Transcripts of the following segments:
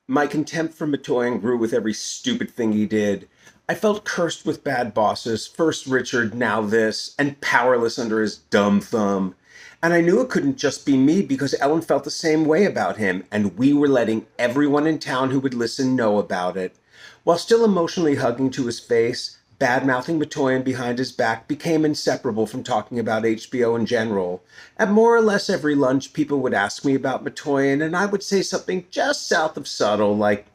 My contempt for Matoyan grew with every stupid thing he did. I felt cursed with bad bosses, first Richard, now this, and powerless under his dumb thumb. And I knew it couldn't just be me because Ellen felt the same way about him, and we were letting everyone in town who would listen know about it. While still emotionally hugging to his face, bad-mouthing Matoyan behind his back became inseparable from talking about HBO in general. At more or less every lunch, people would ask me about Matoyan, and I would say something just south of subtle, like,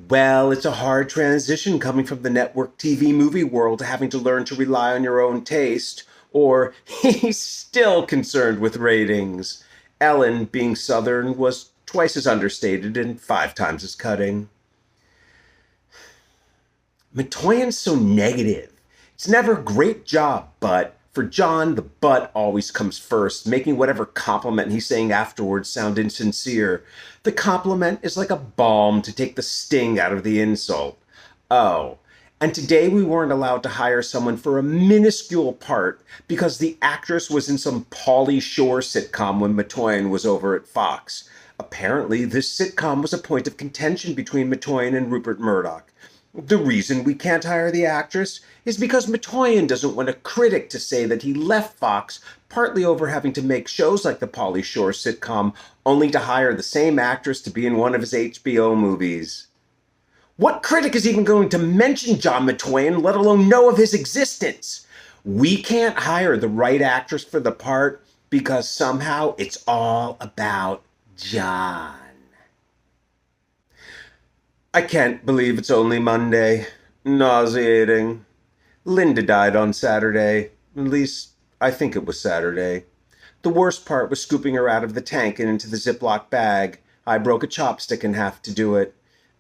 well, it's a hard transition coming from the network TV movie world to having to learn to rely on your own taste. Or, he's still concerned with ratings. Ellen, being Southern, was twice as understated and 5 times as cutting. Matoyan's so negative. It's never a great job, but for John, the but always comes first, making whatever compliment he's saying afterwards sound insincere. The compliment is like a balm to take the sting out of the insult. Oh, and today we weren't allowed to hire someone for a minuscule part because the actress was in some Pauly Shore sitcom when Matoyan was over at Fox. Apparently, this sitcom was a point of contention between Matoyan and Rupert Murdoch. The reason we can't hire the actress is because Matoyan doesn't want a critic to say that he left Fox partly over having to make shows like the Pauly Shore sitcom, only to hire the same actress to be in one of his HBO movies. What critic is even going to mention John Matoyan, let alone know of his existence? We can't hire the right actress for the part because somehow it's all about John. I can't believe it's only Monday. Nauseating. Linda died on Saturday. At least, I think it was Saturday. The worst part was scooping her out of the tank and into the Ziploc bag. I broke a chopstick in half to do it.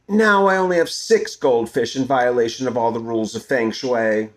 Now I only have 6 goldfish in violation of all the rules of Feng Shui.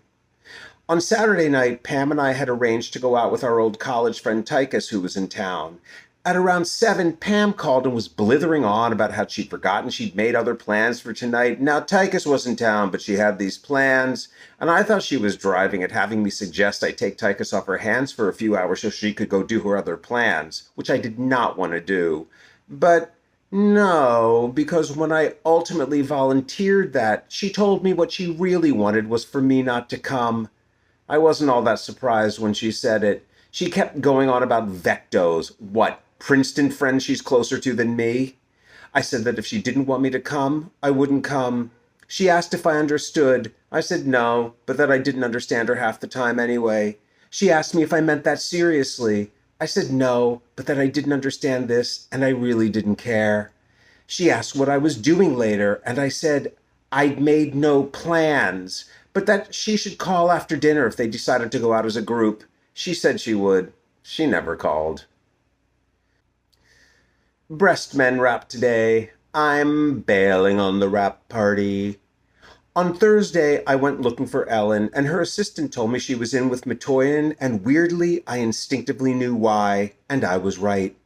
On Saturday night, Pam and I had arranged to go out with our old college friend Tychus, who was in town. At around 7, Pam called and was blithering on about how she'd forgotten she'd made other plans for tonight. Now, Tychus was in town, but she had these plans, and I thought she was driving at having me suggest I take Tychus off her hands for a few hours so she could go do her other plans, which I did not want to do. But no, because when I ultimately volunteered that, she told me what she really wanted was for me not to come. I wasn't all that surprised when she said it. She kept going on about vectos. What, Princeton friends she's closer to than me? I said that if she didn't want me to come, I wouldn't come. She asked if I understood. I said no, but that I didn't understand her half the time anyway. She asked me if I meant that seriously. I said no, but that I didn't understand this, and I really didn't care. She asked what I was doing later, and I said I'd made no plans, but that she should call after dinner if they decided to go out as a group. She said she would. She never called. Breastmen rap today. I'm bailing on the rap party. On Thursday, I went looking for Ellen, and her assistant told me she was in with Matoyan, and weirdly, I instinctively knew why, and I was right.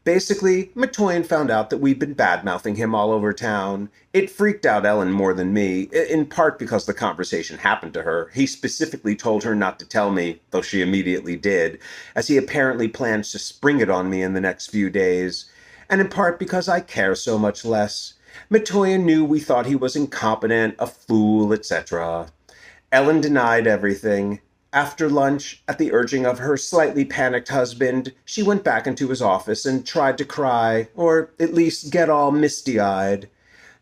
Basically, Matoyan found out that we'd been bad-mouthing him all over town. It freaked out Ellen more than me, in part because the conversation happened to her. He specifically told her not to tell me, though she immediately did, as he apparently plans to spring it on me in the next few days. And in part because I care so much less. Matoyan knew we thought he was incompetent, a fool, etc. Ellen denied everything. After lunch, at the urging of her slightly panicked husband, she went back into his office and tried to cry, or at least get all misty-eyed.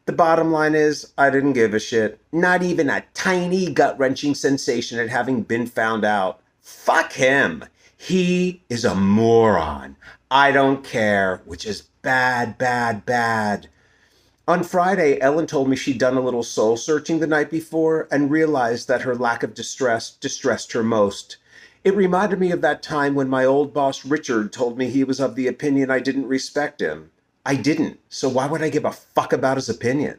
The bottom line is, I didn't give a shit. Not even a tiny gut-wrenching sensation at having been found out. Fuck him. He is a moron. I don't care, which is bad, bad, bad. On Friday, Ellen told me she'd done a little soul-searching the night before and realized that her lack of distress distressed her most. It reminded me of that time when my old boss Richard told me he was of the opinion I didn't respect him. I didn't, so why would I give a fuck about his opinion?